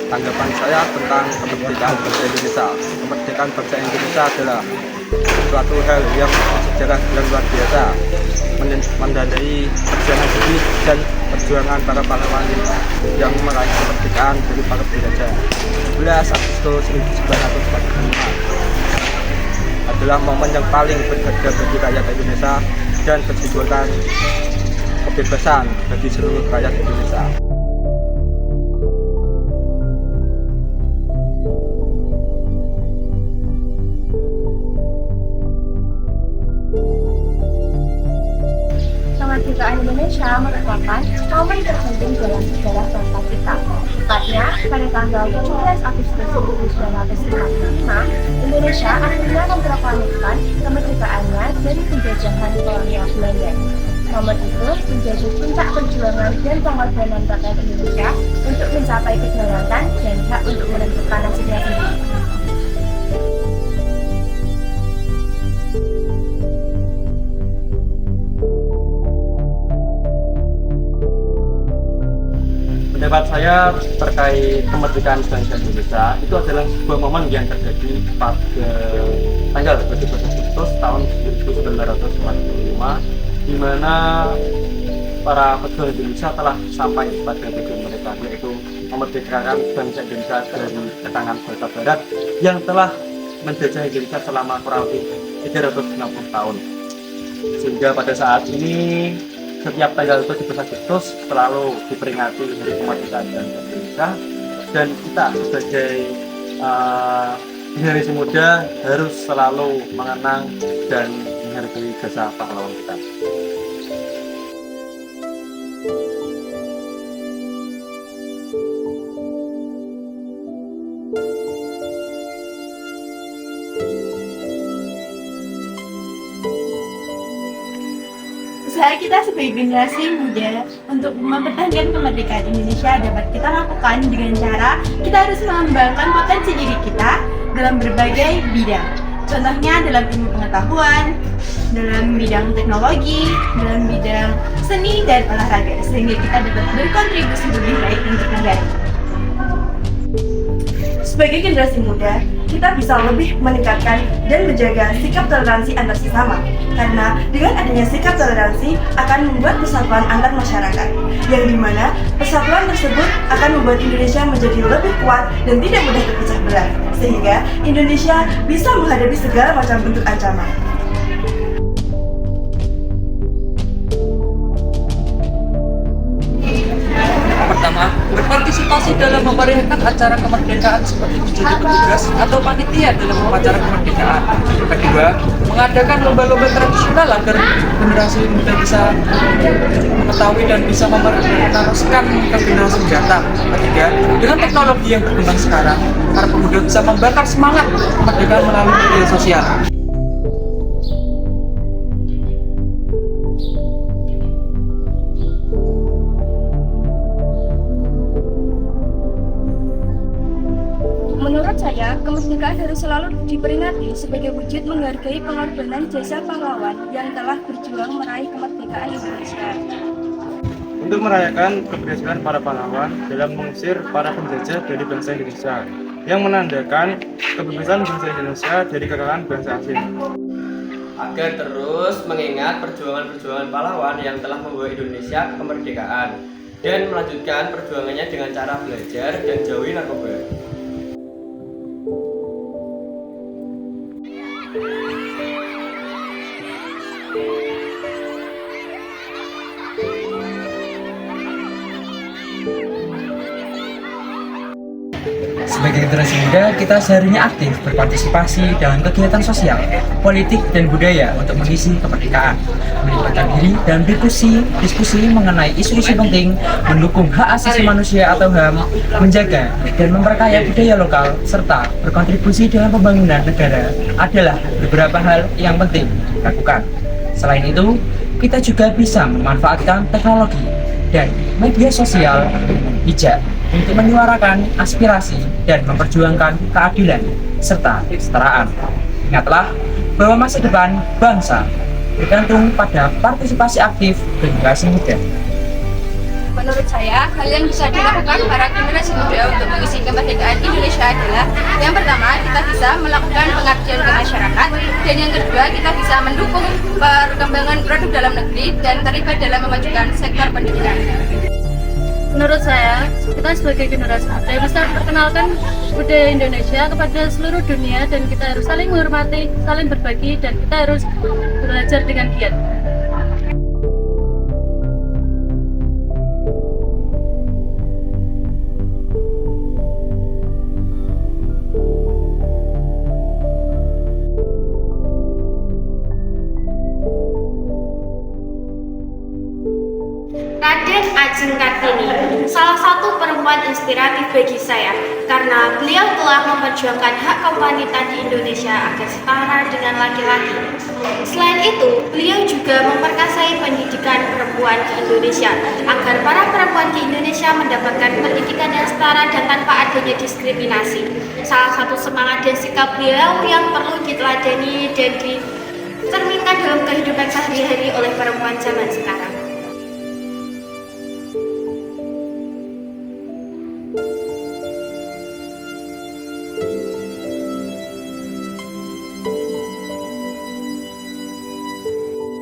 Tanggapan saya tentang kemerdekaan bangsa Indonesia. Kemerdekaan bangsa Indonesia adalah suatu hal yang sejarah yang luar biasa, menandai perjuangan sedih dan perjuangan para pahlawan yang meraih kemerdekaan dari para penjajah. 11 Agustus 1945 adalah momen yang paling berharga bagi rakyat Indonesia dan bertujuan kebebasan bagi seluruh rakyat Indonesia. Kemerdekaan Indonesia merupakan momen terpenting dalam sejarah bangsa kita. Tepatnya pada tanggal 17 Agustus 1945, Indonesia akhirnya memproklamirkan kemerdekaannya dari penjajahan kolonial Belanda. Momen itu menjadi puncak perjuangan dan pengorbanan rakyat Indonesia untuk mencapai kedaulatan dan hak untuk menentukan nasibnya sendiri. Pendapat saya terkait kemerdekaan bangsa Indonesia itu adalah sebuah momen yang terjadi pada tanggal 17 Agustus tahun 1945, di mana para pejuang Indonesia telah sampai pada tujuan mereka, yaitu memerdekakan bangsa Indonesia dari ketangan bangsa Barat yang telah menjajah Indonesia selama kurang lebih 360 tahun. Sehingga pada saat ini setiap tanggal 17 Agustus selalu diperingati hari kemerdekaan bangsa Indonesia, dan kita sebagai generasi muda harus selalu mengenang dan menghargai jasa pahlawan kita. Usaha kita sebagai generasi muda untuk mempertahankan kemerdekaan Indonesia dapat kita lakukan dengan cara kita harus mengembangkan potensi diri kita dalam berbagai bidang. Contohnya dalam ilmu pengetahuan, dalam bidang teknologi, dalam bidang seni dan olahraga, sehingga kita dapat berkontribusi lebih baik untuk negara. Sebagai generasi muda, kita bisa lebih meningkatkan dan menjaga sikap toleransi antar sesama. Karena dengan adanya sikap toleransi akan membuat persatuan antar masyarakat, yang dimana persatuan tersebut akan membuat Indonesia menjadi lebih kuat dan tidak mudah terpecah belah, sehingga Indonesia bisa menghadapi segala macam bentuk ancaman. Pertama, berpartisipasi dalam memeriahkan acara kemerdekaan seperti menjadi petugas atau panitia dalam upacara kemerdekaan. Kedua, mengadakan lomba-lomba tradisional agar generasi muda bisa mengetahui dan bisa meneruskan ke generasi mendatang. Ketiga, dengan teknologi yang berkembang sekarang, para pemuda bisa membakar semangat kemerdekaan melalui media sosial. Menurut saya, kemerdekaan harus selalu diperingati sebagai wujud menghargai pengorbanan jasa pahlawan yang telah berjuang meraih kemerdekaan Indonesia. Untuk merayakan keberhasilan para pahlawan dalam mengusir para penjajah dari bangsa Indonesia, yang menandakan kebebasan bangsa Indonesia dari kekalahan bangsa asing. Agar terus mengingat perjuangan-perjuangan pahlawan yang telah membawa Indonesia kemerdekaan dan melanjutkan perjuangannya dengan cara belajar dan jauhi narkoba. Sebagai generasi muda, kita seharusnya aktif berpartisipasi dalam kegiatan sosial, politik, dan budaya untuk mengisi kemerdekaan, melibatkan diri dan diskusi mengenai isu-isu penting, mendukung hak asasi manusia atau HAM, menjaga dan memperkaya budaya lokal, serta berkontribusi dalam pembangunan negara adalah beberapa hal yang penting dilakukan. Selain itu, kita juga bisa memanfaatkan teknologi dan media sosial bijak untuk menyuarakan aspirasi dan memperjuangkan keadilan serta kesetaraan. Ingatlah bahwa masa depan bangsa bergantung pada partisipasi aktif generasi muda. Menurut saya, hal yang bisa dilakukan para generasi muda untuk mengisi kemerdekaan Indonesia adalah yang pertama, kita bisa melakukan pengabdian ke masyarakat, dan yang kedua, kita bisa mendukung perkembangan produk dalam negeri dan terlibat dalam memajukan sektor pendidikan. Menurut saya, kita sebagai generasi muda bisa memperkenalkan budaya Indonesia kepada seluruh dunia, dan kita harus saling menghormati, saling berbagi, dan kita harus belajar dengan giat. Raden Ajeng Kartini, salah satu perempuan inspiratif bagi saya karena beliau telah memperjuangkan hak kaum wanita di Indonesia agar setara dengan laki-laki. Selain itu, beliau juga memperkasai pendidikan perempuan di Indonesia agar para perempuan di Indonesia mendapatkan pendidikan yang setara dan tanpa adanya diskriminasi. Salah satu semangat dan sikap beliau yang perlu diteladani dan dicerminkan dalam kehidupan sehari-hari oleh perempuan zaman sekarang.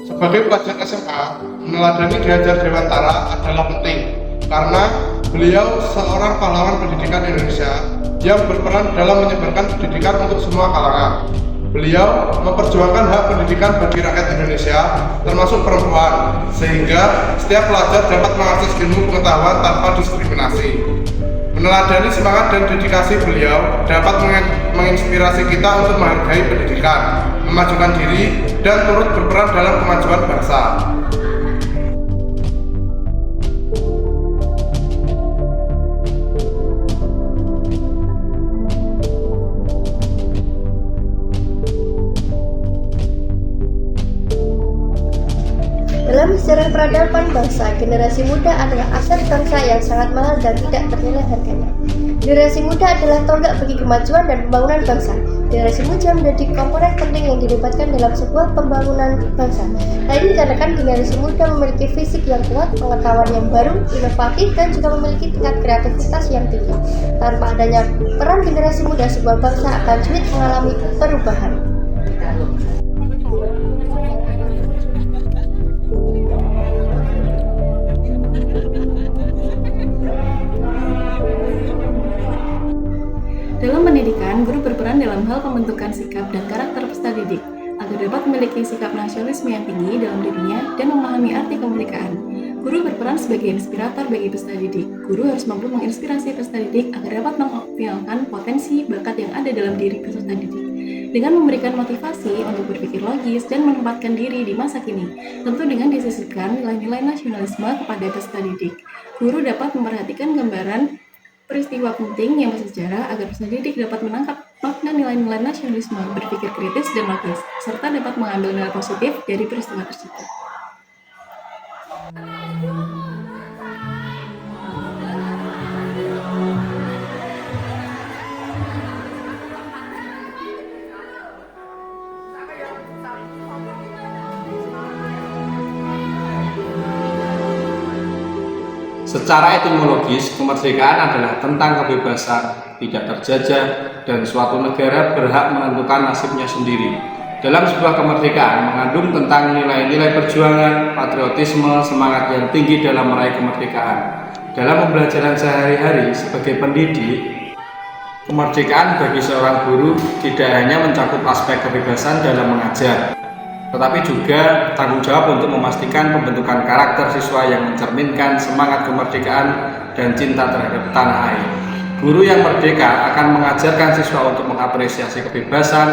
Sebagai pelajar SMA, meneladani Ki Hajar Dewantara adalah penting karena beliau seorang pahlawan pendidikan Indonesia yang berperan dalam menyebarkan pendidikan untuk semua kalangan. Beliau memperjuangkan hak pendidikan bagi rakyat Indonesia, termasuk perempuan, sehingga setiap pelajar dapat mengakses ilmu pengetahuan tanpa diskriminasi. Meneladani semangat dan dedikasi beliau dapat menginspirasi kita untuk menghargai pendidikan, memajukan diri, dan turut berperan dalam kemajuan bangsa. Dalam sejarah peradaban bangsa, generasi muda adalah aset bangsa yang sangat mahal dan tidak ternilai harganya. Generasi muda adalah tonggak bagi kemajuan dan pembangunan bangsa. Generasi muda menjadi komponen penting yang dilibatkan dalam sebuah pembangunan bangsa. Hal ini dikarenakan generasi muda memiliki fisik yang kuat, pengetahuan yang baru, inovatif, dan juga memiliki tingkat kreativitas yang tinggi. Tanpa adanya peran generasi muda, sebuah bangsa akan sulit mengalami perubahan. Dalam pendidikan, guru berperan dalam hal pembentukan sikap dan karakter peserta didik agar dapat memiliki sikap nasionalisme yang tinggi dalam dirinya dan memahami arti kemerdekaan. Guru berperan sebagai inspirator bagi peserta didik. Guru harus mampu menginspirasi peserta didik agar dapat mengoptimalkan potensi bakat yang ada dalam diri peserta didik dengan memberikan motivasi untuk berpikir logis dan menempatkan diri di masa kini, tentu dengan disisipkan nilai-nilai nasionalisme kepada peserta didik. Guru dapat memperhatikan gambaran peristiwa penting yang bersejarah agar peserta didik dapat menangkap makna nilai-nilai nasionalisme, berpikir kritis dan logis, serta dapat mengambil nilai positif dari peristiwa tersebut. Secara etimologis, kemerdekaan adalah tentang kebebasan, tidak terjajah, dan suatu negara berhak menentukan nasibnya sendiri. Dalam sebuah kemerdekaan mengandung tentang nilai-nilai perjuangan, patriotisme, semangat yang tinggi dalam meraih kemerdekaan. Dalam pembelajaran sehari-hari sebagai pendidik, kemerdekaan bagi seorang guru tidak hanya mencakup aspek kebebasan dalam mengajar, tetapi juga tanggung jawab untuk memastikan pembentukan karakter siswa yang mencerminkan semangat kemerdekaan dan cinta terhadap tanah air. Guru yang merdeka akan mengajarkan siswa untuk mengapresiasi kebebasan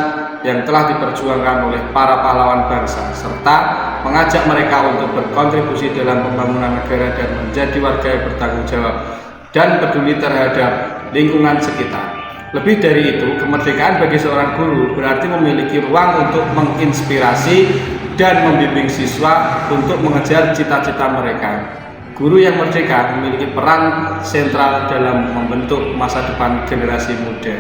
yang telah diperjuangkan oleh para pahlawan bangsa, serta mengajak mereka untuk berkontribusi dalam pembangunan negara dan menjadi warga yang bertanggung jawab dan peduli terhadap lingkungan sekitar. Lebih dari itu, kemerdekaan bagi seorang guru berarti memiliki ruang untuk menginspirasi dan membimbing siswa untuk mengejar cita-cita mereka. Guru yang merdeka memiliki peran sentral dalam membentuk masa depan generasi muda.